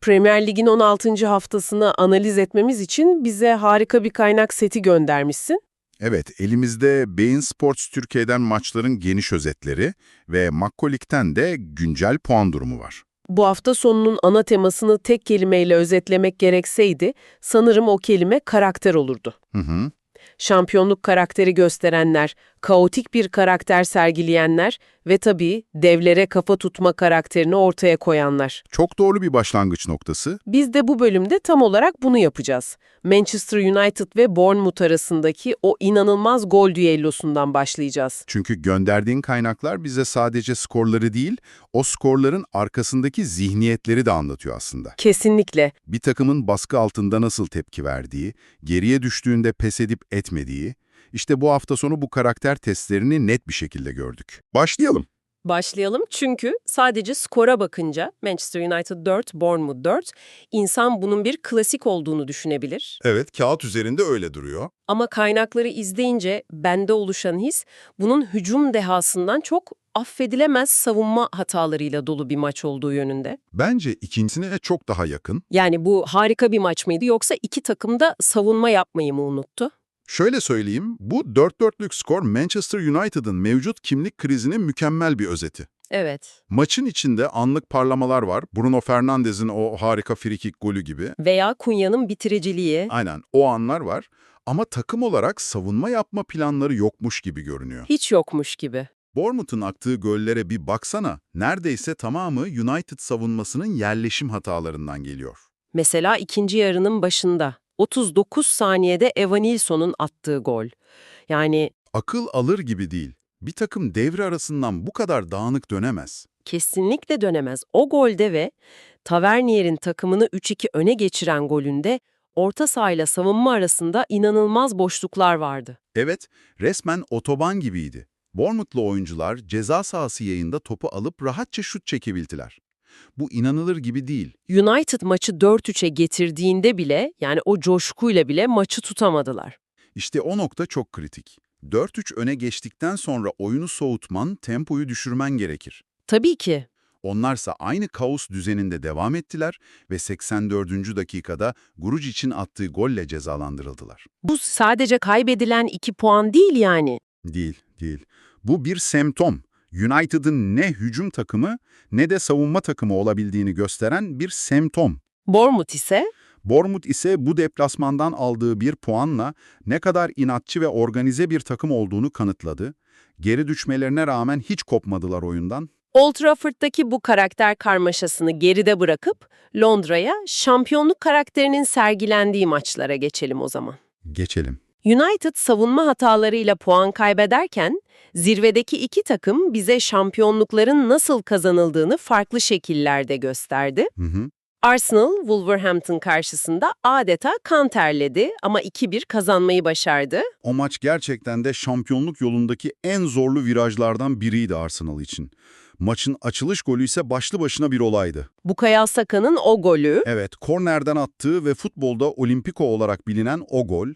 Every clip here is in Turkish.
Premier Lig'in 16. haftasını analiz etmemiz için bize harika bir kaynak seti göndermişsin. Evet, elimizde Bein Sports Türkiye'den maçların geniş özetleri ve Makkolik'ten de güncel puan durumu var. Bu hafta sonunun ana temasını tek kelimeyle özetlemek gerekseydi, sanırım o kelime karakter olurdu. Hı hı. Şampiyonluk karakteri gösterenler, kaotik bir karakter sergileyenler ve tabii devlere kafa tutma karakterini ortaya koyanlar. Çok doğru bir başlangıç noktası. Biz de bu bölümde tam olarak bunu yapacağız. Manchester United ve Bournemouth arasındaki o inanılmaz gol düellosundan başlayacağız. Çünkü gönderdiğin kaynaklar bize sadece skorları değil, o skorların arkasındaki zihniyetleri de anlatıyor aslında. Kesinlikle. Bir takımın baskı altında nasıl tepki verdiği, geriye düştüğünde pes edip etmediği, işte bu hafta sonu bu karakter testlerini net bir şekilde gördük. Başlayalım. Başlayalım çünkü sadece skora bakınca Manchester United 4, Bournemouth 4, insan bunun bir klasik olduğunu düşünebilir. Evet, kağıt üzerinde öyle duruyor. Ama kaynakları izleyince bende oluşan his bunun hücum dehasından çok affedilemez savunma hatalarıyla dolu bir maç olduğu yönünde. Bence ikincisine çok daha yakın. Yani bu harika bir maç mıydı yoksa iki takım da savunma yapmayı mı unuttu? Şöyle söyleyeyim, bu 4-4'lük skor Manchester United'ın mevcut kimlik krizinin mükemmel bir özeti. Evet. Maçın içinde anlık parlamalar var. Bruno Fernandes'in o harika frikik golü gibi. Veya Kunya'nın bitiriciliği. Aynen, o anlar var. Ama takım olarak savunma yapma planları yokmuş gibi görünüyor. Hiç yokmuş gibi. Bournemouth'un attığı gollere bir baksana. Neredeyse tamamı United savunmasının yerleşim hatalarından geliyor. Mesela ikinci yarının başında 39 saniyede Evan Nilsson'un attığı gol. Yani Akıl alır gibi değil. Bir takım devre arasından bu kadar dağınık dönemez. kesinlikle dönemez. O golde ve Tavernier'in takımını 3-2 öne geçiren golünde orta sahayla savunma arasında inanılmaz boşluklar vardı. Evet, resmen otoban gibiydi. Bournemouth'lu oyuncular ceza sahası yayında topu alıp rahatça şut çekebildiler. Bu inanılır gibi değil. United maçı 4-3'e getirdiğinde bile yani o coşkuyla bile maçı tutamadılar. İşte o nokta çok kritik. 4-3 öne geçtikten sonra oyunu soğutman, tempoyu düşürmen gerekir. Tabii ki. Onlarsa aynı kaos düzeninde devam ettiler ve 84. dakikada Grujić'in attığı golle cezalandırıldılar. Bu sadece kaybedilen 2 puan değil yani. Değil. Bu bir semptom. United'ın ne hücum takımı ne de savunma takımı olabildiğini gösteren bir semptom. Bournemouth ise Bournemouth ise bu deplasmandan aldığı bir puanla ne kadar inatçı ve organize bir takım olduğunu kanıtladı. Geri düşmelerine rağmen hiç kopmadılar oyundan. Old Trafford'daki bu karakter karmaşasını geride bırakıp Londra'ya şampiyonluk karakterinin sergilendiği maçlara geçelim o zaman. Geçelim. United savunma hatalarıyla puan kaybederken zirvedeki iki takım bize şampiyonlukların nasıl kazanıldığını farklı şekillerde gösterdi. Hı hı. Arsenal, Wolverhampton karşısında adeta kan terledi ama 2-1 kazanmayı başardı. O maç gerçekten de şampiyonluk yolundaki en zorlu virajlardan biriydi Arsenal için. Maçın açılış golü ise başlı başına bir olaydı. Bukayo Saka'nın o golü, Evet, kornerden attığı ve futbolda Olimpiko olarak bilinen o gol,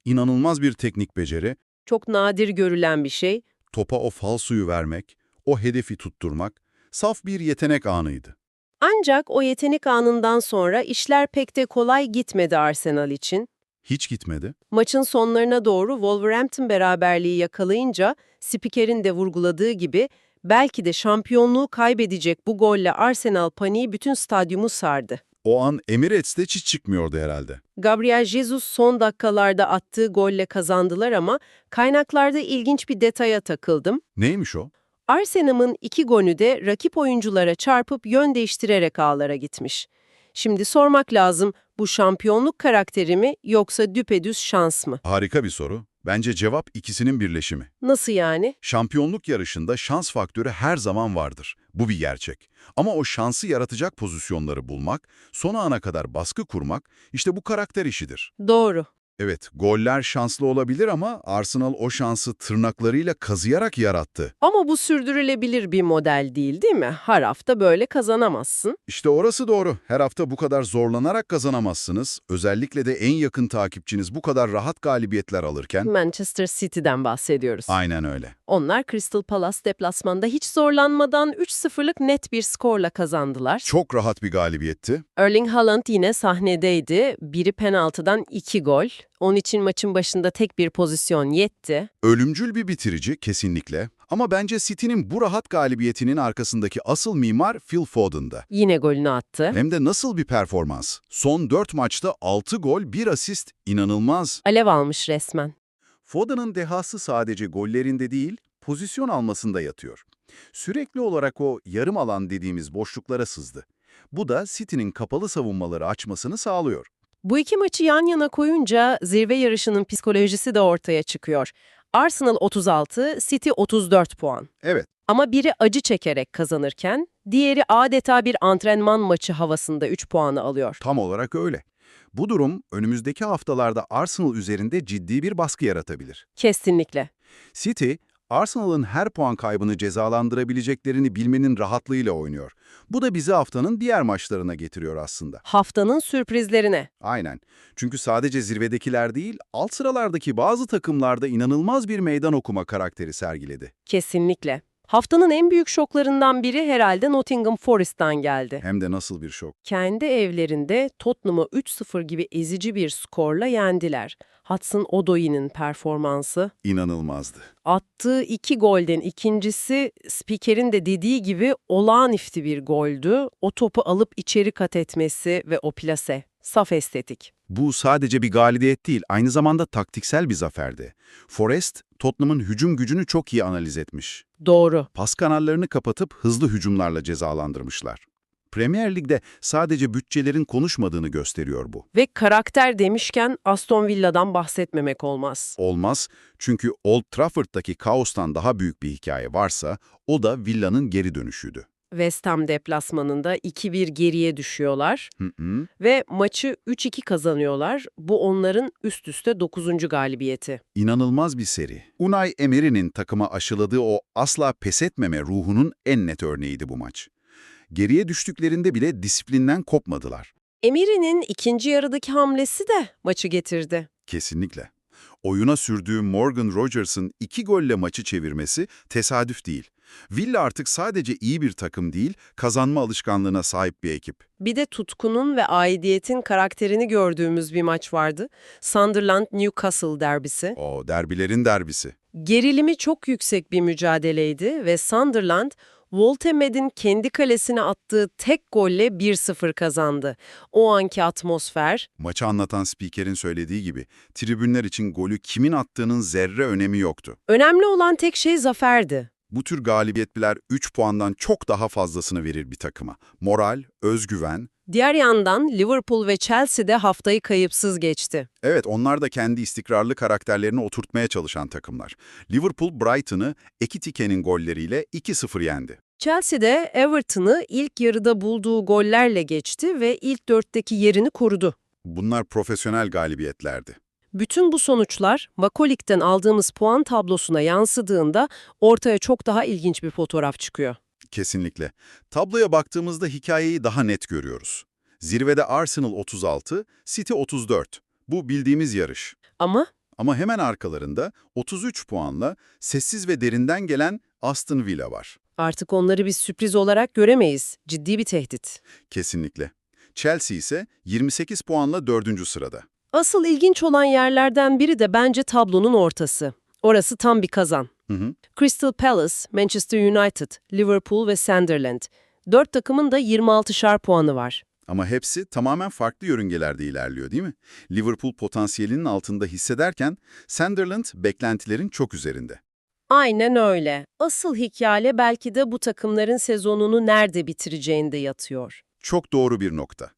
inanılmaz bir teknik beceri, çok nadir görülen bir şey. topa o falsoyu vermek, o hedefi tutturmak, saf bir yetenek anıydı. Ancak o yetenek anından sonra işler pek de kolay gitmedi Arsenal için. Hiç gitmedi. Maçın sonlarına doğru Wolverhampton beraberliği yakalayınca spikerin de vurguladığı gibi belki de şampiyonluğu kaybedecek bu golle Arsenal paniği bütün stadyumu sardı. O an Emirates'te hiç çıkmıyordu herhalde. Gabriel Jesus son dakikalarda attığı golle kazandılar ama kaynaklarda ilginç bir detaya takıldım. Neymiş o? Arsenal'ın 2 golü de rakip oyunculara çarpıp yön değiştirerek ağlara gitmiş. Şimdi sormak lazım, bu şampiyonluk karakteri mi yoksa düpedüz şans mı? Harika bir soru. Bence cevap ikisinin birleşimi. Nasıl yani? Şampiyonluk yarışında şans faktörü her zaman vardır. Bu bir gerçek. Ama o şansı yaratacak pozisyonları bulmak, son ana kadar baskı kurmak, işte bu karakter işidir. Doğru. Evet, goller şanslı olabilir ama Arsenal o şansı tırnaklarıyla kazıyarak yarattı. Ama bu sürdürülebilir bir model değil mi? Her hafta böyle kazanamazsın. İşte orası doğru. Her hafta bu kadar zorlanarak kazanamazsınız. Özellikle de en yakın takipçiniz bu kadar rahat galibiyetler alırken. Manchester City'den bahsediyoruz. Aynen öyle. Onlar Crystal Palace deplasmanda hiç zorlanmadan 3-0'lık net bir skorla kazandılar. Çok rahat bir galibiyetti. Erling Haaland yine sahnedeydi. Biri penaltıdan 2 gol. Onun için maçın başında tek bir pozisyon yetti. Ölümcül bir bitirici kesinlikle. Ama bence City'nin bu rahat galibiyetinin arkasındaki asıl mimar Phil Foden'da. Yine golünü attı. Hem de nasıl bir performans. Son 4 maçta 6 gol, 1 asist. İnanılmaz. Alev almış resmen. Foden'ın dehası sadece gollerinde değil, pozisyon almasında yatıyor. Sürekli olarak o yarım alan dediğimiz boşluklara sızdı. Bu da City'nin kapalı savunmaları açmasını sağlıyor. Bu iki maçı yan yana koyunca zirve yarışının psikolojisi de ortaya çıkıyor. Arsenal 36, City 34 puan. Evet, Ama biri acı çekerek kazanırken, diğeri adeta bir antrenman maçı havasında 3 puanı alıyor. tam olarak öyle. Bu durum önümüzdeki haftalarda Arsenal üzerinde ciddi bir baskı yaratabilir. Kesinlikle. City, Arsenal'ın her puan kaybını cezalandırabileceklerini bilmenin rahatlığıyla oynuyor. Bu da bizi haftanın diğer maçlarına getiriyor aslında. Haftanın sürprizlerine. Aynen. Çünkü sadece zirvedekiler değil, alt sıralardaki bazı takımlarda inanılmaz bir meydan okuma karakteri sergiledi. Kesinlikle. Haftanın en büyük şoklarından biri herhalde Nottingham Forest'tan geldi. Hem de nasıl bir şok. Kendi evlerinde Tottenham'ı 3-0 gibi ezici bir skorla yendiler. Hudson-Odoi'nin performansı. İnanılmazdı. Attığı 2 golden ikincisi spikerin de dediği gibi olağanüstü bir goldü. O topu alıp içeri kat etmesi ve o plase. Saf estetik. Bu sadece bir galibiyet değil, aynı zamanda taktiksel bir zaferdi. Forest, Tottenham'ın hücum gücünü çok iyi analiz etmiş. Doğru. Pas kanallarını kapatıp hızlı hücumlarla cezalandırmışlar. Premier Lig'de sadece bütçelerin konuşmadığını gösteriyor bu. Ve karakter demişken Aston Villa'dan bahsetmemek olmaz. Olmaz, çünkü Old Trafford'daki kaostan daha büyük bir hikaye varsa, o da Villa'nın geri dönüşüydü. West Ham deplasmanında 2-1 geriye düşüyorlar Hı hı. ve maçı 3-2 kazanıyorlar. Bu onların üst üste 9. galibiyeti. İnanılmaz bir seri. Unai Emery'nin takıma aşıladığı o asla pes etmeme ruhunun en net örneğiydi bu maç. Geriye düştüklerinde bile disiplinden kopmadılar. Emery'nin ikinci yarıdaki hamlesi de maçı getirdi. Kesinlikle. Oyuna sürdüğü Morgan Rodgers'ın 2 golle maçı çevirmesi tesadüf değil. Villa artık sadece iyi bir takım değil, kazanma alışkanlığına sahip bir ekip. Bir de tutkunun ve aidiyetin karakterini gördüğümüz bir maç vardı. Sunderland-Newcastle derbisi. O derbilerin derbisi. Gerilimi çok yüksek bir mücadeleydi ve Sunderland, Woltemed'in kendi kalesine attığı tek golle 1-0 kazandı. O anki atmosfer, Maçı anlatan spikerin söylediği gibi, tribünler için golü kimin attığının zerre önemi yoktu. önemli olan tek şey zaferdi. Bu tür galibiyetler 3 puandan çok daha fazlasını verir bir takıma. Moral, özgüven. Diğer yandan Liverpool ve Chelsea de haftayı kayıpsız geçti. Evet, onlar da kendi istikrarlı karakterlerini oturtmaya çalışan takımlar. Liverpool, Brighton'ı Ekitike'nin golleriyle 2-0 yendi. Chelsea de Everton'ı ilk yarıda bulduğu gollerle geçti ve ilk dörtteki yerini korudu. Bunlar profesyonel galibiyetlerdi. Bütün bu sonuçlar Makolik'ten aldığımız puan tablosuna yansıdığında ortaya çok daha ilginç bir fotoğraf çıkıyor. Kesinlikle. Tabloya baktığımızda hikayeyi daha net görüyoruz. Zirvede Arsenal 36, City 34. Bu bildiğimiz yarış. Ama hemen arkalarında 33 puanla sessiz ve derinden gelen Aston Villa var. Artık onları bir sürpriz olarak göremeyiz. Ciddi bir tehdit. Kesinlikle. Chelsea ise 28 puanla 4. sırada. Asıl ilginç olan yerlerden biri de bence tablonun ortası. Orası tam bir kazan. Hı hı. Crystal Palace, Manchester United, Liverpool ve Sunderland. 4 takımın da 26'şar puanı var. Ama hepsi tamamen farklı yörüngelerde ilerliyor değil mi? Liverpool potansiyelinin altında hissederken Sunderland beklentilerin çok üzerinde. Aynen öyle. Asıl hikaye belki de bu takımların sezonunu nerede bitireceğinde yatıyor. Çok doğru bir nokta.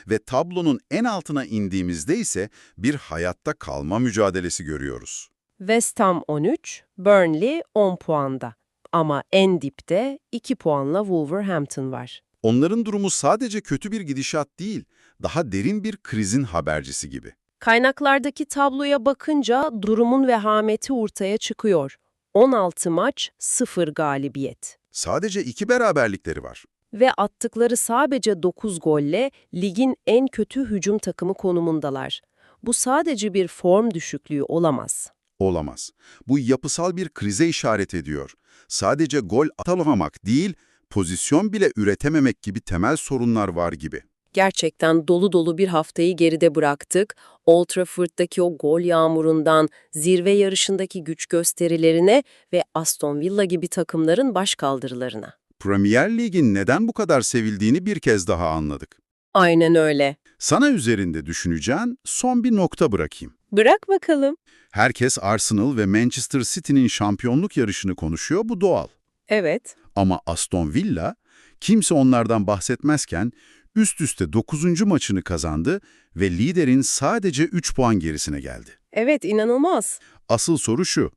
Ve tablonun en altına indiğimizde ise bir hayatta kalma mücadelesi görüyoruz. West Ham 13, Burnley 10 puanda. Ama en dipte 2 puanla Wolverhampton var. Onların durumu sadece kötü bir gidişat değil, daha derin bir krizin habercisi gibi. Kaynaklardaki tabloya bakınca durumun vehameti ortaya çıkıyor. 16 maç, 0 galibiyet. Sadece 2 beraberlikleri var. Ve attıkları sadece 9 golle ligin en kötü hücum takımı konumundalar. Bu sadece bir form düşüklüğü olamaz. Olamaz. Bu yapısal bir krize işaret ediyor. Sadece gol atamamak değil, pozisyon bile üretememek gibi temel sorunlar var gibi. Gerçekten dolu dolu bir haftayı geride bıraktık. Old Trafford'daki o gol yağmurundan, zirve yarışındaki güç gösterilerine ve Aston Villa gibi takımların başkaldırılarına. Premier Lig'in neden bu kadar sevildiğini bir kez daha anladık. Aynen öyle. Sana üzerinde düşüneceğin son bir nokta bırakayım. Bırak bakalım. Herkes Arsenal ve Manchester City'nin şampiyonluk yarışını konuşuyor, bu doğal. Evet. Ama Aston Villa, kimse onlardan bahsetmezken üst üste 9. maçını kazandı ve liderin sadece 3 puan gerisine geldi. Evet, inanılmaz. Asıl soru şu: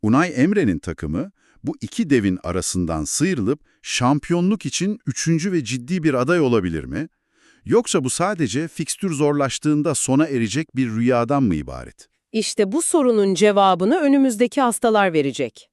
Unai Emre'nin takımı bu iki devin arasından sıyrılıp şampiyonluk için 3. ve ciddi bir aday olabilir mi? Yoksa bu sadece fikstür zorlaştığında sona erecek bir rüyadan mı ibaret? İşte bu sorunun cevabını önümüzdeki haftalar verecek.